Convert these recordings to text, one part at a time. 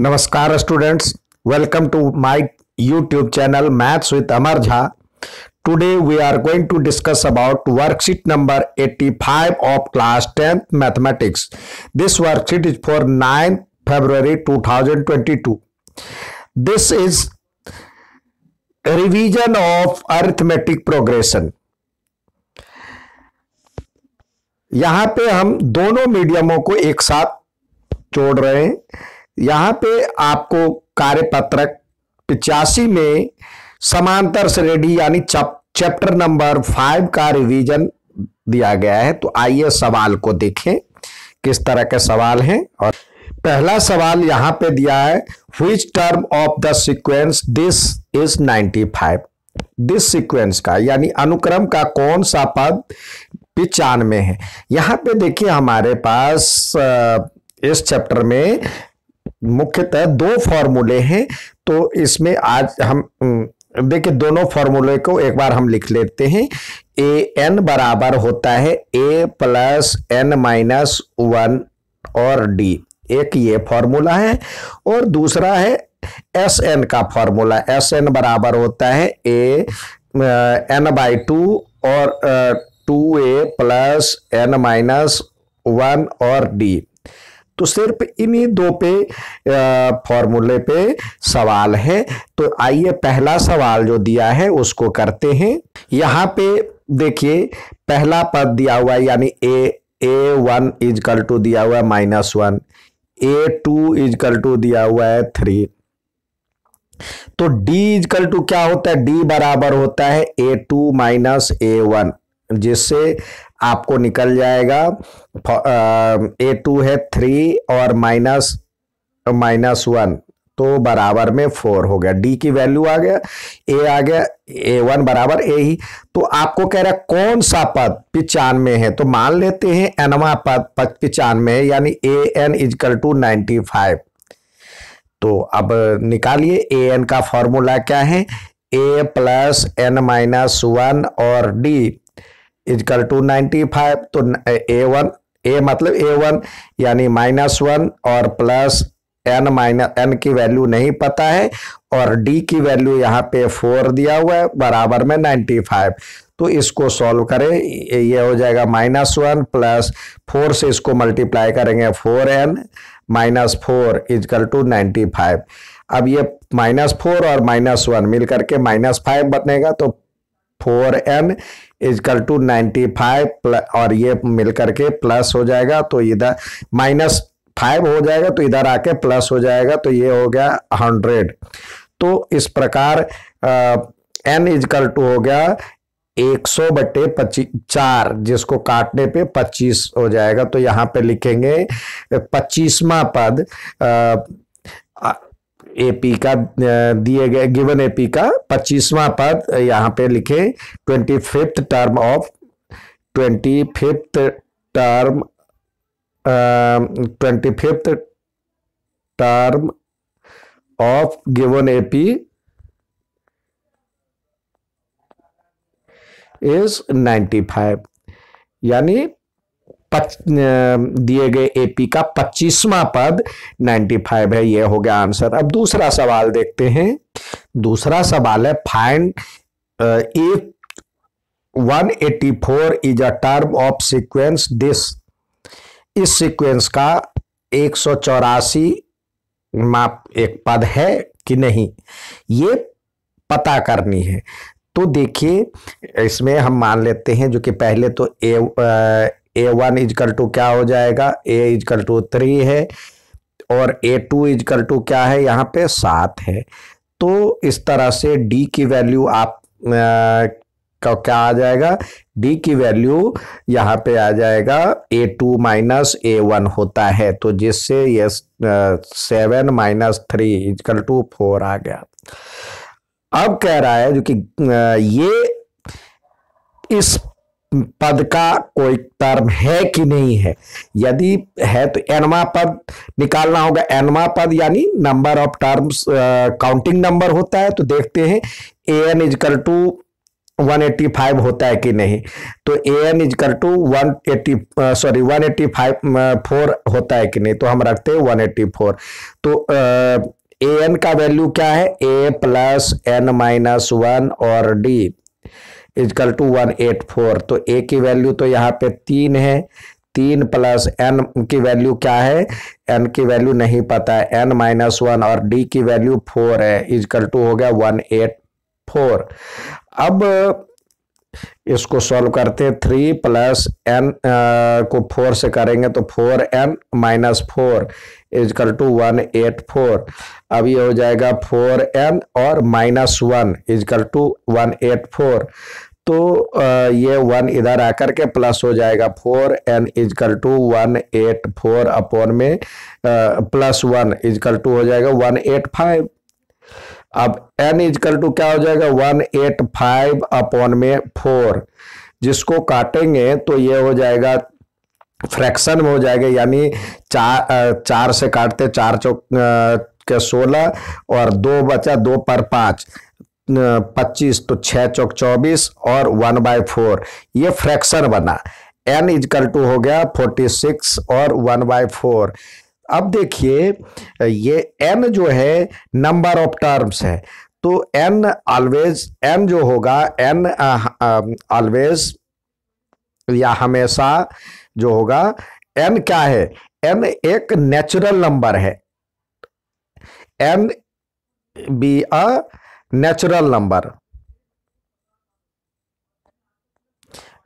नमस्कार students, welcome to my YouTube channel maths with Amar Jha. Today we are going to discuss about worksheet number 85 of class 10th mathematics. This worksheet is for 9th February 2022. This is revision of arithmetic progression. यहाँ पे हम दोनों मीडियमों को एक साथ जोड़ रहे हैं। यहाँ पे आपको कार्यपत्रक 85 में समांतर श्रेणी यानी चैप्टर नंबर 5 का रिवीजन दिया गया है। तो आइए सवाल को देखें किस तरह के सवाल हैं। और पहला सवाल यहाँ पे दिया है, which term of the sequence this is 95। This sequence का यानी अनुक्रम का कौन सा पद 95 है। यहाँ पे देखिए हमारे पास इस चैप्टर में मुख्यतः दो फॉर्मूले हैं। तो इसमें आज हम देखिए दोनों फॉर्मूले को एक बार हम लिख लेते हैं। ए एन बराबर होता है ए प्लस एन माइनस 1 और डी, एक ये फॉर्मूला है। और दूसरा है एस एन का फॉर्मूला। एस एन बराबर होता है ए एन बाई 2 और 2a प्लस एन माइनस 1 और डी। तो सिर्फ इन्हीं दो पे फॉर्मूले पे सवाल है। तो आइए पहला सवाल जो दिया है उसको करते हैं। यहाँ पे देखिए पहला पद दिया हुआ है यानी a1 इजकल टू दिया हुआ है -1, a2 इजकल टू दिया हुआ है 3। तो d इजकल टू क्या होता है, d बराबर होता है a2 माइनस a1, जिससे आपको निकल जाएगा a2 है 3 और माइनस 1 तो बराबर में 4 हो गया। d की वैल्यू आ गया, a आ गया, a1 बराबर a ही। तो आपको कह रहा है कौन सा पद 95 है। तो मान लेते हैं nवां पद 95 है यानी an इजकल टू 95। तो अब निकालिए an का फॉर्मूला क्या है, a प्लस एन माइनस 1 और d इजकल टू 95। तो a मतलब a1 यानी -1 और प्लस n माइनस n की वैल्यू नहीं पता है और d की वैल्यू यहाँ पे 4 दिया हुआ है बराबर में 95। तो इसको सॉल्व करें, ये हो जाएगा -1 प्लस 4 से इसको मल्टीप्लाई करेंगे 4n माइनस 4 इजकल टू 95। अब ये -4 और -1 मिल करके -5 बनेगा। तो 4n इजकल टू 95 और ये मिल करके प्लस हो जाएगा। तो इधर -5 हो जाएगा तो इधर आके प्लस हो जाएगा। तो ये हो गया 100। तो इस प्रकार n इजकल टू हो गया 100/4, जिसको काटने पे 25 हो जाएगा। तो यहाँ पे लिखेंगे 25वां पद एपी का दिए गए गिवन एपी का 25वां पद यहाँ पे लिखे 25th term of 25th term of given AP is 95 यानी दिए गए एपी का 25वां पद 95 है। ये हो गया आंसर। अब दूसरा सवाल देखते हैं। दूसरा सवाल है, find if 184 is a term of sequence this. इस सीक्वेंस का 184 माप एक पद है कि नहीं, ये पता करनी है। तो देखिए इसमें हम मान लेते हैं जो कि पहले तो a1 इजकल टू क्या हो जाएगा, a इजकल टू 3 है और a2 इजकल टू क्या है, यहाँ पे 7 है। तो इस तरह से d की वैल्यू आप क्या आ जाएगा, d की वैल्यू यहाँ पे आ जाएगा a2 माइनस a1 होता है। तो जिससे ये 7 माइनस 3 इजकल टू 4 आ गया। अब कह रहा है जो कि ये इस पद का कोई टर्म है कि नहीं है। यदि है तो nवां पद निकालना होगा। nवां पद यानी number of terms counting number होता है। तो देखते हैं an इजकल टू 185 होता है कि नहीं। तो an इजकल टू 185 होता है कि नहीं, तो हम रखते हैं 184। तो an का वैल्यू क्या है, a प्लस n माइनस 1 और d इजकल टू 184। तो a की वैल्यू तो यहाँ पे 3 है, 3 प्लस n की वैल्यू क्या है, n की वैल्यू नहीं पता है, n माइनस 1 और d की वैल्यू 4 है, इजकल टू हो गया 184। अब इसको सॉल्व करते हैं, 3 प्लस n को 4 से करेंगे तो 4n माइनस 4 इजकल टू 184। अब ये हो जाएगा 4n और माइनस 1 इजकल टू 184। तो ये 1 इधर आकर के प्लस हो जाएगा, 4n इजकल टू 184 अपॉन में प्लस 1 इजकल टू हो जाएगा 185। अब n इजकल टू क्या हो जाएगा, 185 अपॉन में 4, जिसको काटेंगे तो ये हो जाएगा फ्रैक्शन में हो जाएगा, यानी 4 से काटते 4 चौक के 16 और 2 बचा, 2 पर 5 25, तो 6 चौक 24 और 1/4 ये फ्रैक्शन बना। n इजकल टू हो गया 46 और 1/4। अब देखिए ये n जो है नंबर ऑफ टर्म्स है, तो n ऑलवेज, n जो होगा n ऑलवेज या हमेशा जो होगा, n क्या है, n एक नेचुरल नंबर है, n be a natural number.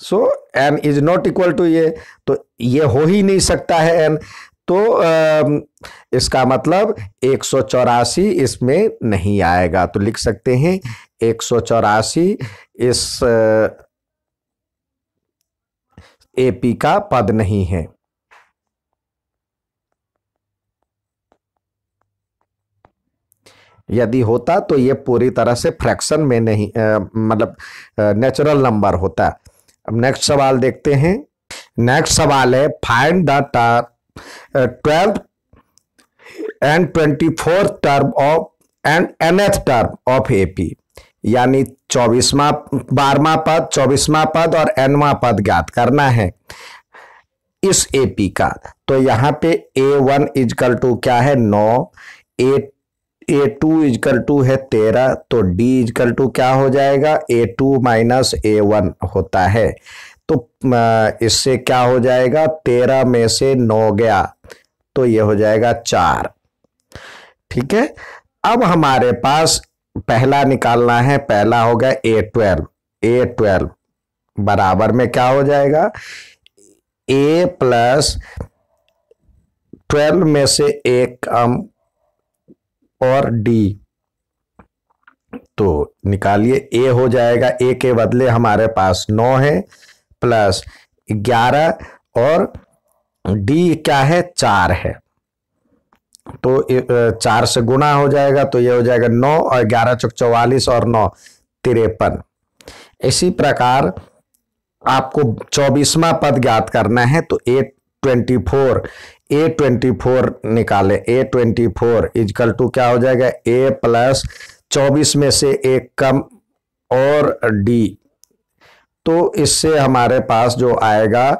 So n is not equal to ये, तो ये हो ही नहीं सकता है n, तो इसका मतलब 184 इसमें नहीं आएगा। तो लिख सकते हैं 184 इस एपी का पद नहीं है। यदि होता तो ये पूरी तरह से फ्रैक्शन में नहीं, मतलब नेचुरल नंबर होता। अब नेक्स्ट सवाल देखते हैं। नेक्स्ट सवाल है, find the 12th and 24th term of and nth term of AP, यानी 12वां 12वां पद, 24वां पद और nवां पद ज्ञात करना है इस AP का। तो यहाँ पे A1 इजकल टू क्या है 9, A2 इजकल टू है 13, तो D इजकल टू क्या हो जाएगा, A2 माइनस A1 होता है। तो इससे क्या हो जाएगा, 13 में से 9 गया तो ये हो जाएगा 4। ठीक है, अब हमारे पास पहला निकालना है, पहला होगा A12 बराबर में क्या हो जाएगा, A प्लस 12 में से 1 कम और D, तो निकालिए। A हो जाएगा, A के बदले हमारे पास 9 है प्लस 11 और D क्या है 4 है, तो 4 से गुणा हो जाएगा, तो ये हो जाएगा 9 और 11 चौक 44 और 9 53। इसी प्रकार आपको 24वां पद ज्ञात करना है, तो A24 निकाले। A24 इजकल टू क्या हो जाएगा, A प्लस 24 में से 1 कम और D, तो इससे हमारे पास जो आएगा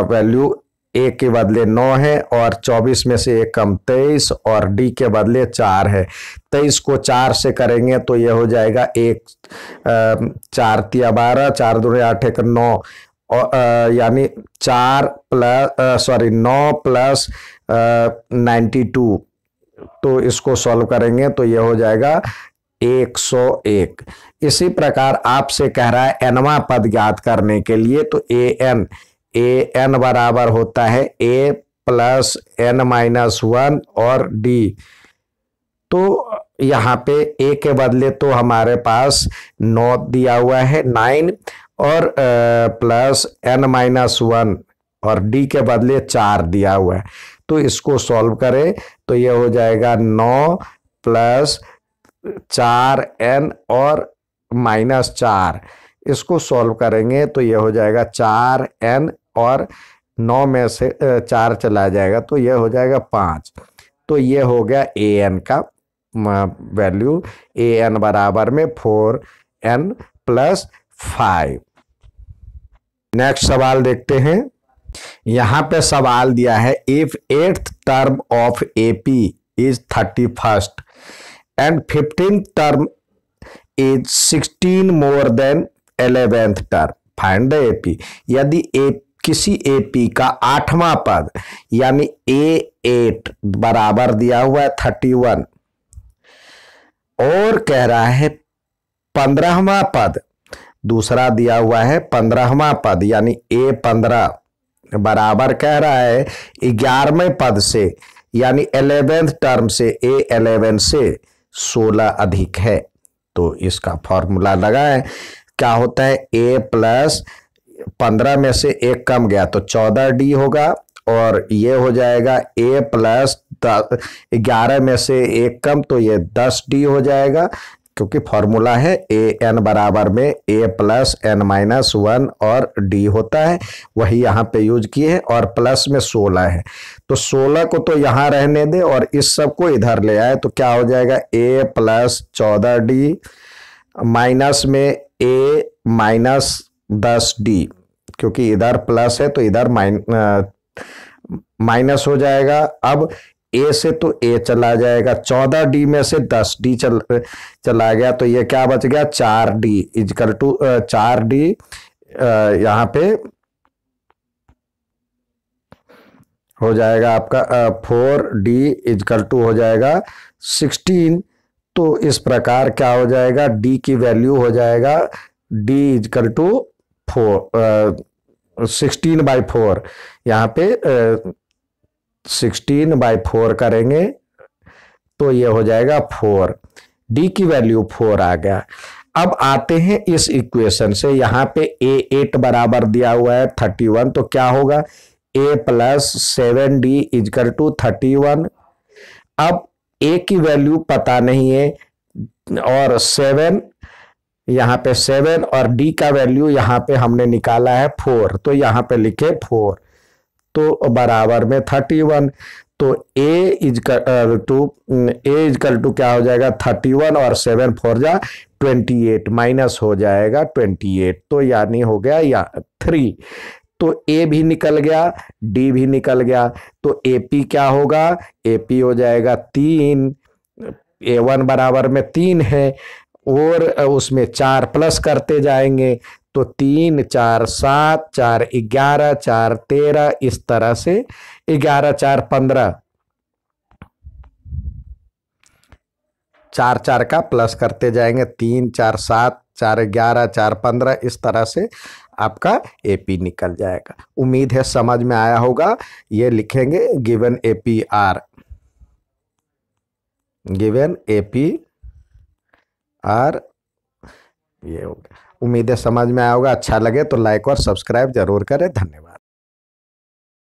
वैल्यू A के बदले 9 है और 24 में से 1 कम 23 और D के बदले 4 है। 23 को 4 से करेंगे तो ये हो जाएगा 1 4 तिया 12, 4 दूनी 8 1 9, यानी 9 प्लस 92, तो इसको सॉल्व करेंगे तो ये हो जाएगा 101। इसी प्रकार आपसे कह रहा है nवां पद ज्ञात करने के लिए, तो an बराबर होता है A प्लस n माइनस 1 और D। तो यहाँ पे A के बदले तो हमारे पास 9 दिया हुआ है 9 और प्लस n माइनस 1 और D के बदले 4 दिया हुआ है। तो इसको सॉल्व करें तो ये हो जाएगा 9 प्लस 4n और माइनस 4, इसको सॉल्व करेंगे तो ये हो जाएगा 4n और 9 में से 4 चला जाएगा तो ये हो जाएगा 5। तो ये हो गया an का वैल्यू, an बराबर में 4n प्लस 5। नेक्स्ट सवाल देखते हैं। यहां पे सवाल दिया है if 8th term of AP is 31st and 15th term is 16 more than 11th term, find the AP. यदि किसी एपी का 8वां पद यानी A8 बराबर दिया हुआ है 31 और कह रहा है 15वां पद दूसरा दिया हुआ है 15वां पद यानी A15 बराबर कह रहा है 11वें पद से यानी 11th टर्म से A11 से 16 अधिक है। तो इसका फॉर्मूला लगाएं। क्या होता है A प्लस 15 में से 1 कम गया तो 14D होगा और ये हो जाएगा A प्लस 11 में से 1 कम तो ये 10D हो जाएगा, क्योंकि फॉर्मूला है AN बराबर में A प्लस N-1 और D होता है, वही यहाँ पे यूज किए हैं। और प्लस में 16 है तो 16 को तो यहाँ रहने दे और इस सब को इधर ले आए तो क्या हो जाएगा A प्लस 14D माइनस में A माइनस 10D, क्योंकि इधर प्लस है तो इधर माइनस हो जाएगा। अब A से तो A चला जाएगा, 14D में से 10D चला गया तो ये क्या बच गया 4D इजकल टू 4D यहाँ पे हो जाएगा आपका 4D इजकल टू हो जाएगा 16। तो इस प्रकार क्या हो जाएगा D की वैल्यू हो जाएगा D इजकल टू 16/4। यहाँ पे 16/4 करेंगे तो ये हो जाएगा 4। D की वैल्यू 4 आ गया। अब आते हैं इस इक्वेशन से, यहाँ पे A8 बराबर दिया हुआ है 31 तो क्या होगा A plus 7D is equal to 31। अब A की वैल्यू पता नहीं है और 7 यहाँ पे 7 और D का वैल्यू यहाँ पे हमने निकाला है 4 तो यहाँ पे लिखे 4 तो बराबर में 31। तो A इजकल टू क्या हो जाएगा 31 और 7 4 जा 28 माइनस हो जाएगा 28 तो यानी हो गया या 3। तो A भी निकल गया D भी निकल गया तो AP क्या होगा AP हो जाएगा 3। A1 बराबर में 3 है और उसमें 4 प्लस करते जाएंगे तो 3 4 7 4 11 4 13 इस तरह से 11 4 15 4 4 का प्लस करते जाएंगे 3 4 7 4 11 4 15 इस तरह से आपका एपी निकल जाएगा। उम्मीद है समझ में आया होगा। ये लिखेंगे given AP R, given AP R, ये हो गया। उम्मीद है समझ में आया होगा। अच्छा लगे तो लाइक और सब्सक्राइब जरूर करें। धन्यवाद।